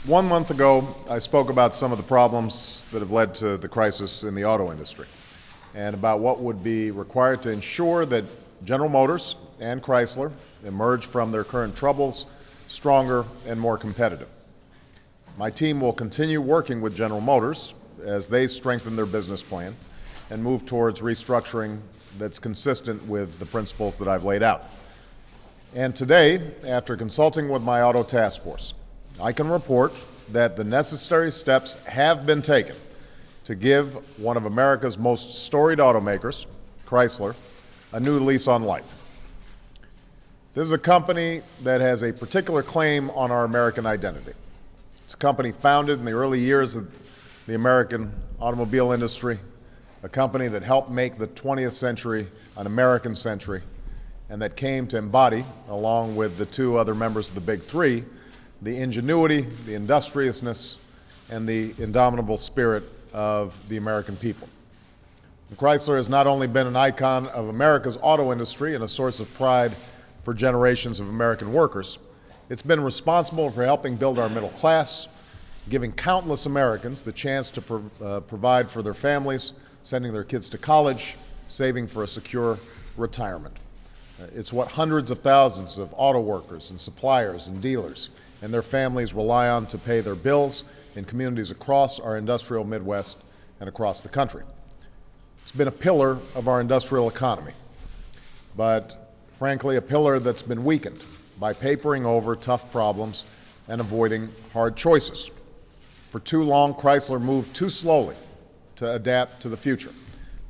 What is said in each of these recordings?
1 month ago, I spoke about some of the problems that have led to the crisis in the auto industry and about what would be required to ensure that General Motors and Chrysler emerge from their current troubles stronger and more competitive. My team will continue working with General Motors as they strengthen their business plan and move towards restructuring that's consistent with the principles that I've laid out. And today, after consulting with my auto task force, I can report that the necessary steps have been taken to give one of America's most storied automakers, Chrysler, a new lease on life. This is a company that has a particular claim on our American identity. It's a company founded in the early years of the American automobile industry, a company that helped make the 20th century an American century, and that came to embody, along with the two other members of the Big Three, the ingenuity, the industriousness, and the indomitable spirit of the American people. And Chrysler has not only been an icon of America's auto industry and a source of pride for generations of American workers, it's been responsible for helping build our middle class, giving countless Americans the chance to provide for their families, sending their kids to college, saving for a secure retirement. It's what hundreds of thousands of auto workers and suppliers and dealers and their families rely on to pay their bills in communities across our industrial Midwest and across the country. It's been a pillar of our industrial economy, but frankly, a pillar that's been weakened by papering over tough problems and avoiding hard choices. For too long, Chrysler moved too slowly to adapt to the future,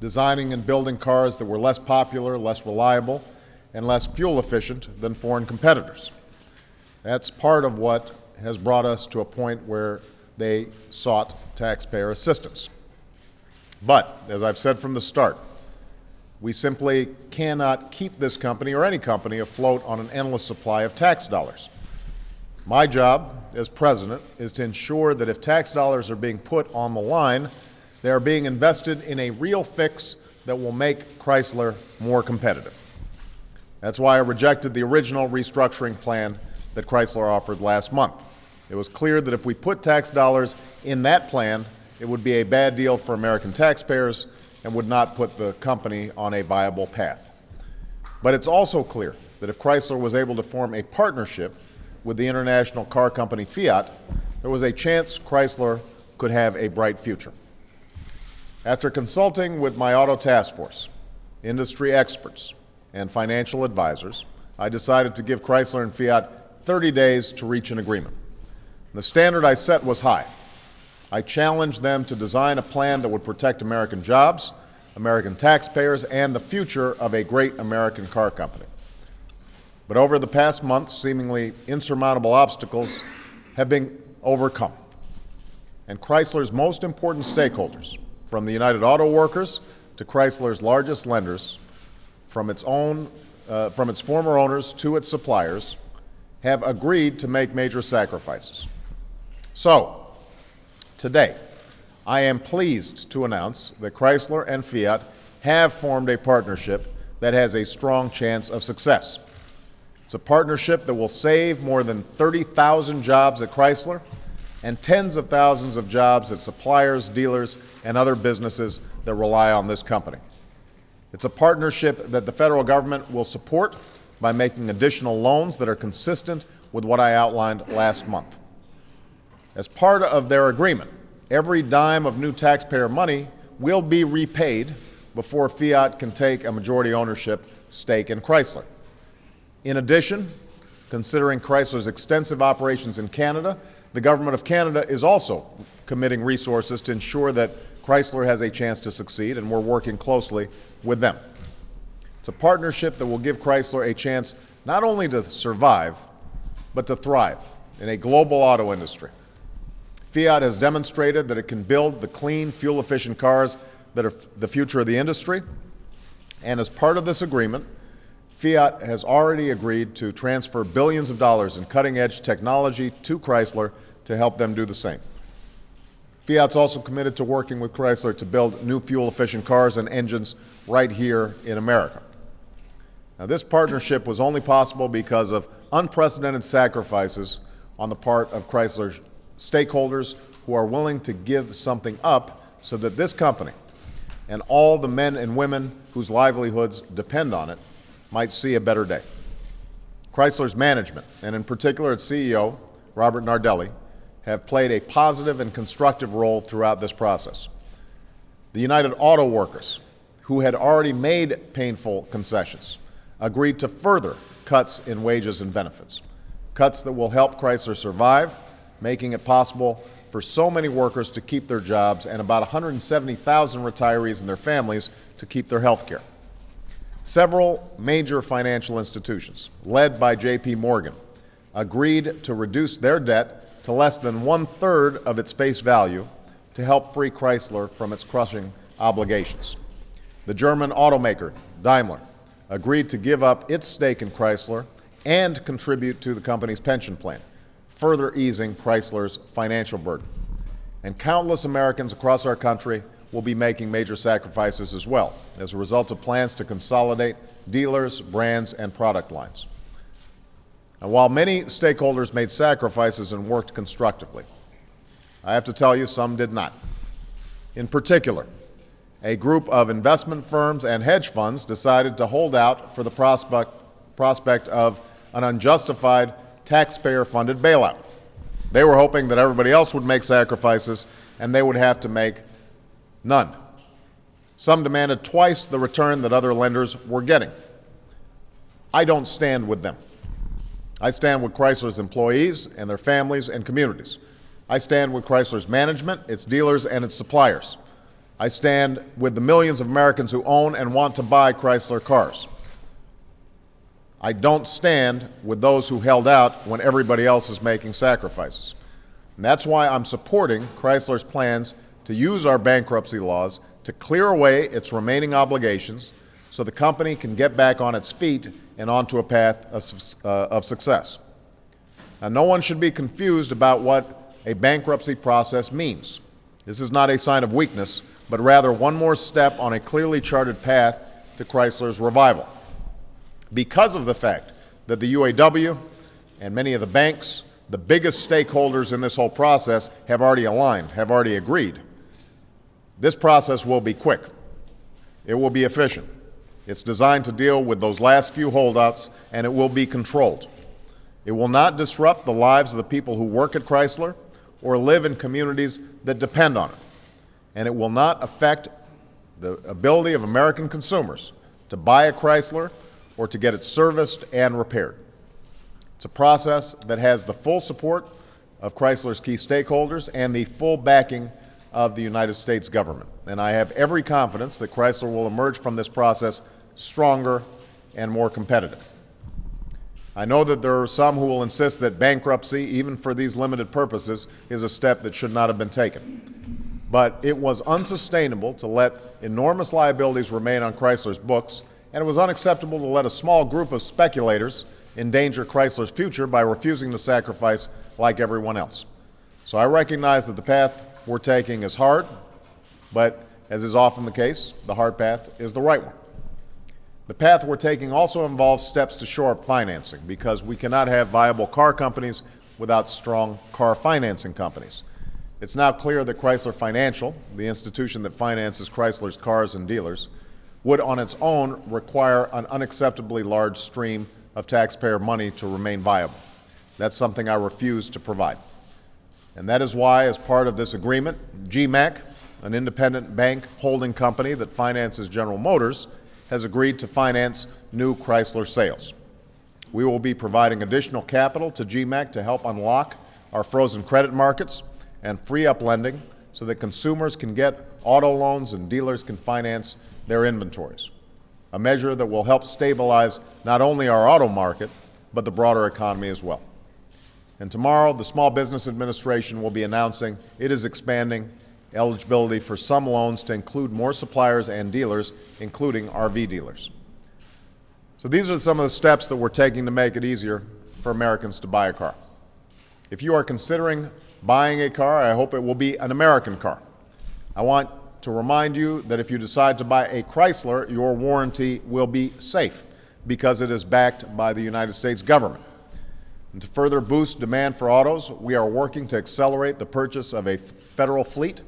designing and building cars that were less popular, less reliable, and less fuel efficient than foreign competitors. That's part of what has brought us to a point where they sought taxpayer assistance. But, as I've said from the start, we simply cannot keep this company or any company afloat on an endless supply of tax dollars. My job as president is to ensure that if tax dollars are being put on the line, they are being invested in a real fix that will make Chrysler more competitive. That's why I rejected the original restructuring plan that Chrysler offered last month. It was clear that if we put tax dollars in that plan, it would be a bad deal for American taxpayers and would not put the company on a viable path. But it's also clear that if Chrysler was able to form a partnership with the international car company Fiat, there was a chance Chrysler could have a bright future. After consulting with my auto task force, industry experts, and financial advisors, I decided to give Chrysler and Fiat 30 days to reach an agreement. The standard I set was high. I challenged them to design a plan that would protect American jobs, American taxpayers, and the future of a great American car company. But over the past month, seemingly insurmountable obstacles have been overcome. And Chrysler's most important stakeholders, from the United Auto Workers to Chrysler's largest lenders, from its former owners to its suppliers, have agreed to make major sacrifices. So, today, I am pleased to announce that Chrysler and Fiat have formed a partnership that has a strong chance of success. It's a partnership that will save more than 30,000 jobs at Chrysler and tens of thousands of jobs at suppliers, dealers, and other businesses that rely on this company. It's a partnership that the federal government will support by making additional loans that are consistent with what I outlined last month. As part of their agreement, every dime of new taxpayer money will be repaid before Fiat can take a majority ownership stake in Chrysler. In addition, considering Chrysler's extensive operations in Canada, the government of Canada is also committing resources to ensure that Chrysler has a chance to succeed, and we're working closely with them. It's a partnership that will give Chrysler a chance not only to survive, but to thrive in a global auto industry. Fiat has demonstrated that it can build the clean, fuel-efficient cars that are the future of the industry, and as part of this agreement, Fiat has already agreed to transfer billions of dollars in cutting-edge technology to Chrysler to help them do the same. Fiat's also committed to working with Chrysler to build new fuel-efficient cars and engines right here in America. Now, this partnership was only possible because of unprecedented sacrifices on the part of Chrysler's stakeholders who are willing to give something up so that this company and all the men and women whose livelihoods depend on it might see a better day. Chrysler's management, and in particular its CEO, Robert Nardelli, have played a positive and constructive role throughout this process. The United Auto Workers, who had already made painful concessions, agreed to further cuts in wages and benefits, cuts that will help Chrysler survive, making it possible for so many workers to keep their jobs and about 170,000 retirees and their families to keep their health care. Several major financial institutions, led by J.P. Morgan, agreed to reduce their debt to less than 1/3 of its face value to help free Chrysler from its crushing obligations. The German automaker, Daimler, agreed to give up its stake in Chrysler and contribute to the company's pension plan, further easing Chrysler's financial burden. And countless Americans across our country will be making major sacrifices as well as a result of plans to consolidate dealers, brands, and product lines. And while many stakeholders made sacrifices and worked constructively, I have to tell you some did not. In particular, a group of investment firms and hedge funds decided to hold out for the prospect of an unjustified taxpayer-funded bailout. They were hoping that everybody else would make sacrifices and they would have to make none. Some demanded twice the return that other lenders were getting. I don't stand with them. I stand with Chrysler's employees and their families and communities. I stand with Chrysler's management, its dealers, and its suppliers. I stand with the millions of Americans who own and want to buy Chrysler cars. I don't stand with those who held out when everybody else is making sacrifices. And that's why I'm supporting Chrysler's plans to use our bankruptcy laws to clear away its remaining obligations so the company can get back on its feet and onto a path of success. Now, no one should be confused about what a bankruptcy process means. This is not a sign of weakness, but rather one more step on a clearly charted path to Chrysler's revival. Because of the fact that the UAW and many of the banks, the biggest stakeholders in this whole process, have already aligned, have already agreed, this process will be quick. It will be efficient. It's designed to deal with those last few holdouts, and it will be controlled. It will not disrupt the lives of the people who work at Chrysler or live in communities that depend on it. And it will not affect the ability of American consumers to buy a Chrysler or to get it serviced and repaired. It's a process that has the full support of Chrysler's key stakeholders and the full backing of the United States government. And I have every confidence that Chrysler will emerge from this process stronger and more competitive. I know that there are some who will insist that bankruptcy, even for these limited purposes, is a step that should not have been taken. But it was unsustainable to let enormous liabilities remain on Chrysler's books, and it was unacceptable to let a small group of speculators endanger Chrysler's future by refusing to sacrifice like everyone else. So I recognize that the path we're taking is hard, but as is often the case, the hard path is the right one. The path we're taking also involves steps to shore up financing, because we cannot have viable car companies without strong car financing companies. It's now clear that Chrysler Financial, the institution that finances Chrysler's cars and dealers, would on its own require an unacceptably large stream of taxpayer money to remain viable. That's something I refuse to provide. And that is why, as part of this agreement, GMAC, an independent bank holding company that finances General Motors, has agreed to finance new Chrysler sales. We will be providing additional capital to GMAC to help unlock our frozen credit markets and free up lending so that consumers can get auto loans and dealers can finance their inventories, a measure that will help stabilize not only our auto market, but the broader economy as well. And tomorrow, the Small Business Administration will be announcing it is expanding eligibility for some loans to include more suppliers and dealers, including RV dealers. So these are some of the steps that we're taking to make it easier for Americans to buy a car. If you are considering buying a car, I hope it will be an American car. I want to remind you that if you decide to buy a Chrysler, your warranty will be safe because it is backed by the United States government. And to further boost demand for autos, we are working to accelerate the purchase of a federal fleet,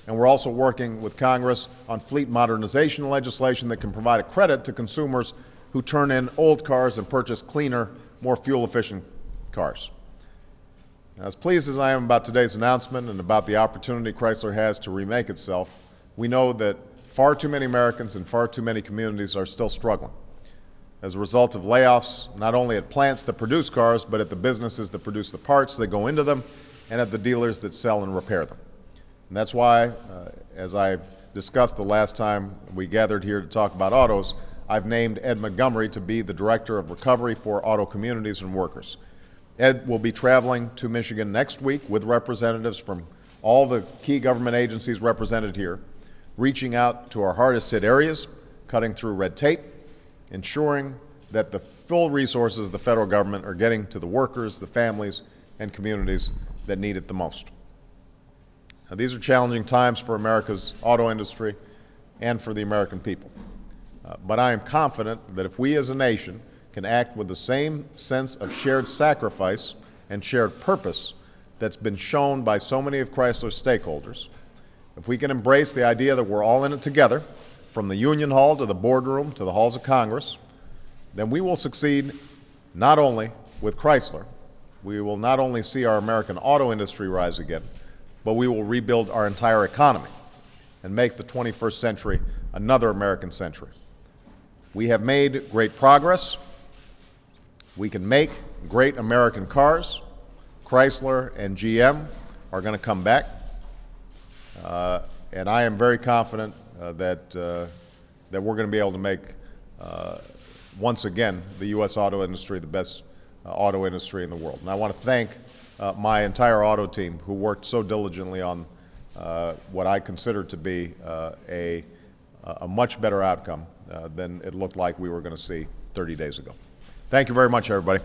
and we're also working with Congress on fleet modernization legislation that can provide a credit to consumers who turn in old cars and purchase cleaner, more fuel-efficient cars. As pleased as I am about today's announcement and about the opportunity Chrysler has to remake itself, we know that far too many Americans and far too many communities are still struggling as a result of layoffs, not only at plants that produce cars, but at the businesses that produce the parts that go into them and at the dealers that sell and repair them. And that's why, as I discussed the last time we gathered here to talk about autos, I've named Ed Montgomery to be the Director of Recovery for Auto Communities and Workers. Ed will be traveling to Michigan next week with representatives from all the key government agencies represented here, reaching out to our hardest hit areas, cutting through red tape, ensuring that the full resources of the federal government are getting to the workers, the families, and communities that need it the most. Now, these are challenging times for America's auto industry and for the American people. But I am confident that if we as a nation can act with the same sense of shared sacrifice and shared purpose that's been shown by so many of Chrysler's stakeholders, if we can embrace the idea that we're all in it together, from the Union Hall to the boardroom to the halls of Congress, then we will succeed not only with Chrysler, we will not only see our American auto industry rise again, but we will rebuild our entire economy and make the 21st century another American century. We have made great progress. We can make great American cars. Chrysler and GM are going to come back. And I am very confident that we're going to be able to make, once again, the U.S. auto industry the best auto industry in the world. And I want to thank my entire auto team who worked so diligently on what I consider to be a much better outcome than it looked like we were going to see 30 days ago. Thank you very much, everybody.